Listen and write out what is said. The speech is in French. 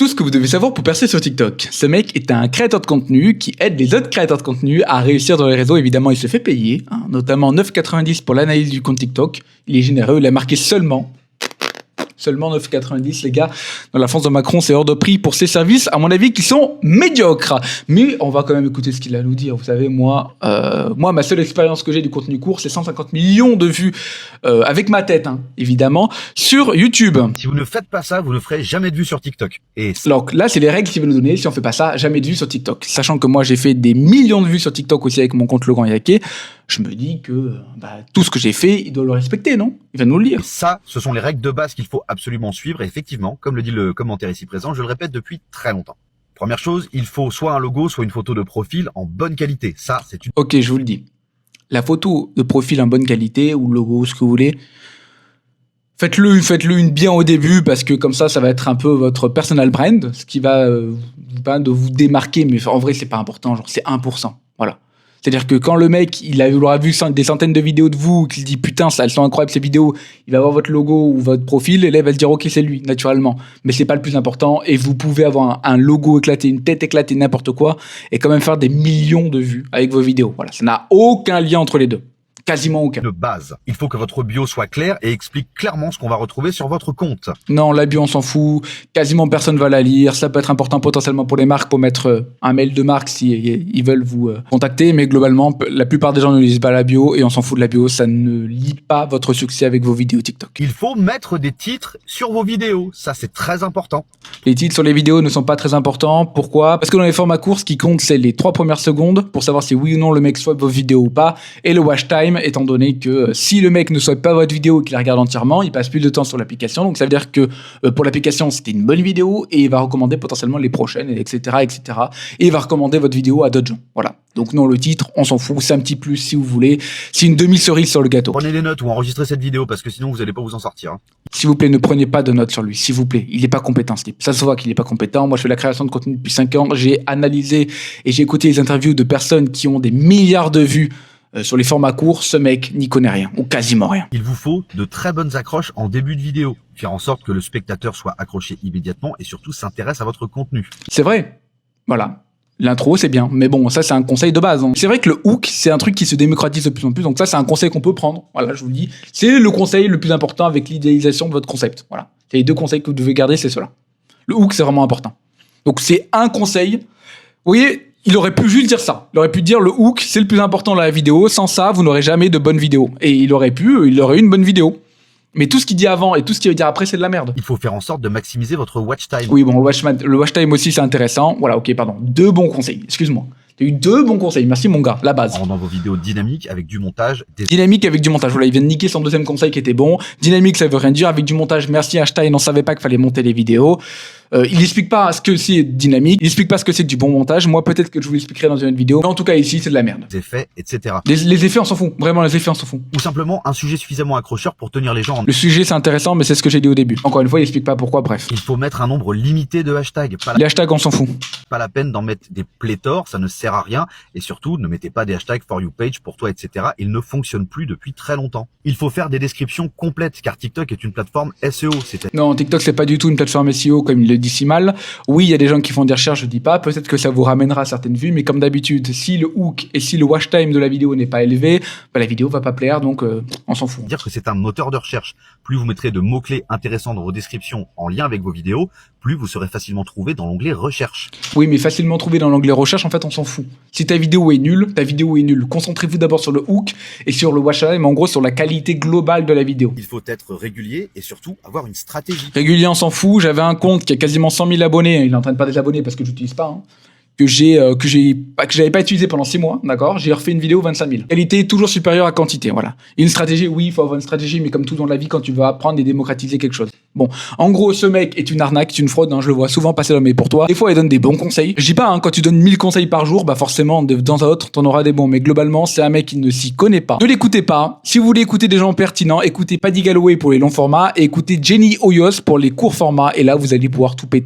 Tout ce que vous devez savoir pour percer sur TikTok. Ce mec est un créateur de contenu qui aide les autres créateurs de contenu à réussir dans les réseaux. Évidemment, il se fait payer, notamment 9,90 pour l'analyse du compte TikTok. Il est généreux, il a marqué seulement 9,90 les gars. Dans la France de Macron, c'est hors de prix pour ses services, à mon avis, qui sont médiocres. Mais on va quand même écouter ce qu'il a à nous dire. Vous savez, moi, ma seule expérience que j'ai du contenu court, c'est 150 millions de vues, avec ma tête, évidemment, sur YouTube. Si vous ne faites pas ça, vous ne ferez jamais de vues sur TikTok. Et donc là, c'est les règles qu'il veut nous donner. Si on fait pas ça, jamais de vues sur TikTok. Sachant que moi, j'ai fait des millions de vues sur TikTok aussi avec mon compte Laurent Yaquet. Je me dis que tout ce que j'ai fait, il doit le respecter, non? Il va nous le lire. Ça, ce sont les règles de base qu'il faut absolument suivre. Et effectivement, comme le dit le commentaire ici présent, je le répète depuis très longtemps. Première chose, il faut soit un logo, soit une photo de profil en bonne qualité. Ça, c'est une... Ok, je vous le dis. La photo de profil en bonne qualité, ou le logo, ce que vous voulez, faites-le une bien au début, parce que comme ça va être un peu votre personal brand, ce qui va de vous démarquer, mais en vrai, c'est pas important, genre c'est 1%. Voilà. C'est-à-dire que quand le mec, il aura vu des centaines de vidéos de vous, qu'il se dit putain, elles sont incroyables ces vidéos, il va voir votre logo ou votre profil, et là il va se dire ok, c'est lui, naturellement. Mais c'est pas le plus important, et vous pouvez avoir un logo éclaté, une tête éclatée, n'importe quoi, et quand même faire des millions de vues avec vos vidéos. Voilà, ça n'a aucun lien entre les deux. Quasiment aucun. De base. Il faut que votre bio soit clair et explique clairement ce qu'on va retrouver sur votre compte. Non, la bio, on s'en fout. Quasiment personne va la lire. Ça peut être important potentiellement pour les marques, pour mettre un mail de marque si ils veulent vous contacter. Mais globalement, la plupart des gens ne lisent pas la bio et on s'en fout de la bio. Ça ne lie pas votre succès avec vos vidéos TikTok. Il faut mettre des titres sur vos vidéos. Ça, c'est très important. Les titres sur les vidéos ne sont pas très importants. Pourquoi? Parce que dans les formats courts, ce qui compte, c'est les 3 premières secondes pour savoir si oui ou non le mec swipe vos vidéos ou pas. Et le watch time, étant donné que si le mec ne swipe pas votre vidéo et qu'il la regarde entièrement, il passe plus de temps sur l'application. Donc ça veut dire que pour l'application, c'était une bonne vidéo et il va recommander potentiellement les prochaines, etc., etc. Et il va recommander votre vidéo à d'autres gens. Voilà. Donc non, le titre, on s'en fout. C'est un petit plus si vous voulez. C'est une demi-cerise sur le gâteau. Prenez des notes ou enregistrez cette vidéo parce que sinon vous n'allez pas vous en sortir. S'il vous plaît, ne prenez pas de notes sur lui. S'il vous plaît, il n'est pas compétent ce type. Ça se voit qu'il n'est pas compétent. Moi, je fais la création de contenu depuis 5 ans. J'ai analysé et j'ai écouté les interviews de personnes qui ont des milliards de vues sur les formats courts. Ce mec n'y connaît rien, ou quasiment rien. Il vous faut de très bonnes accroches en début de vidéo. Faire en sorte que le spectateur soit accroché immédiatement et surtout s'intéresse à votre contenu. C'est vrai. Voilà. L'intro, c'est bien. Mais bon, ça, c'est un conseil de base. C'est vrai que le hook, c'est un truc qui se démocratise de plus en plus. Donc ça, c'est un conseil qu'on peut prendre. Voilà, je vous le dis. C'est le conseil le plus important avec l'idéalisation de votre concept. Voilà. C'est les 2 conseils que vous devez garder, c'est cela. Le hook, c'est vraiment important. Donc c'est un conseil. Vous voyez, il aurait pu juste dire ça. Il aurait pu dire le hook, c'est le plus important dans la vidéo. Sans ça, vous n'aurez jamais de bonne vidéo. Et il aurait eu une bonne vidéo. Mais tout ce qu'il dit avant et tout ce qu'il veut dire après, c'est de la merde. Il faut faire en sorte de maximiser votre watch time. Oui, bon, le watch time aussi, c'est intéressant. Voilà, ok, pardon. 2 bons conseils. Excuse-moi. T'as eu 2 bons conseils. Merci, mon gars. La base. En rendant vos vidéos dynamiques avec du montage. Dynamique avec du montage. Voilà, il vient de niquer son 2e conseil qui était bon. Dynamique, ça veut rien dire. Avec du montage, merci Einstein, on savait pas qu'il fallait monter les vidéos. Il explique pas ce que c'est dynamique. Il explique pas ce que c'est du bon montage. Moi, peut-être que je vous l'expliquerai dans une autre vidéo. Mais en tout cas, ici, c'est de la merde. Les effets, etc. Les effets, on s'en fout. Vraiment, les effets, on s'en fout. Ou simplement un sujet suffisamment accrocheur pour tenir les gens en... Le sujet, c'est intéressant, mais c'est ce que j'ai dit au début. Encore une fois, il explique pas pourquoi, bref. Il faut mettre un nombre limité de hashtags. Les hashtags, on s'en fout. Pas la peine d'en mettre des pléthores, ça ne sert à rien. Et surtout, ne mettez pas des hashtags for you page, pour toi, etc. Ils ne fonctionnent plus depuis très longtemps. Il faut faire des descriptions complètes, car TikTok est une plateforme SEO. Non, TikTok, c'est pas du tout une plateforme SEO, comme il le dit si mal. Oui, il y a des gens qui font des recherches, je dis pas. Peut-être que ça vous ramènera certaines vues, mais comme d'habitude, si le hook et si le watch time de la vidéo n'est pas élevé, la vidéo va pas plaire, donc on s'en fout. Dire que c'est un moteur de recherche. Plus vous mettrez de mots-clés intéressants dans vos descriptions en lien avec vos vidéos, plus vous serez facilement trouvé dans l'onglet recherche. Oui, mais facilement trouvé dans l'onglet recherche, en fait, on s'en fout. Si ta vidéo est nulle, ta vidéo est nulle. Concentrez-vous d'abord sur le hook et sur le watch time, en gros, sur la qualité globale de la vidéo. Il faut être régulier et surtout avoir une stratégie. Régulier, on s'en fout. J'avais un compte qui a quasiment 100 000 abonnés. Il est en train de pas désabonner parce que j'utilise pas. Que j'avais pas utilisé pendant 6 mois, d'accord. J'ai refait une vidéo 25 000. Qualité toujours supérieure à quantité, voilà. Une stratégie, oui, il faut avoir une stratégie, mais comme tout dans la vie, quand tu veux apprendre et démocratiser quelque chose. Bon, en gros, ce mec est une arnaque, c'est une fraude, je le vois souvent passer dans mes pour toi. Des fois, il donne des bons conseils. Je dis pas, quand tu donnes 1000 conseils par jour, forcément, de temps à autre, t'en auras des bons. Mais globalement, c'est un mec qui ne s'y connaît pas. Ne l'écoutez pas. Si vous voulez écouter des gens pertinents, écoutez Paddy Galloway pour les longs formats et écoutez Jenny Oyos pour les courts formats. Et là, vous allez pouvoir tout péter.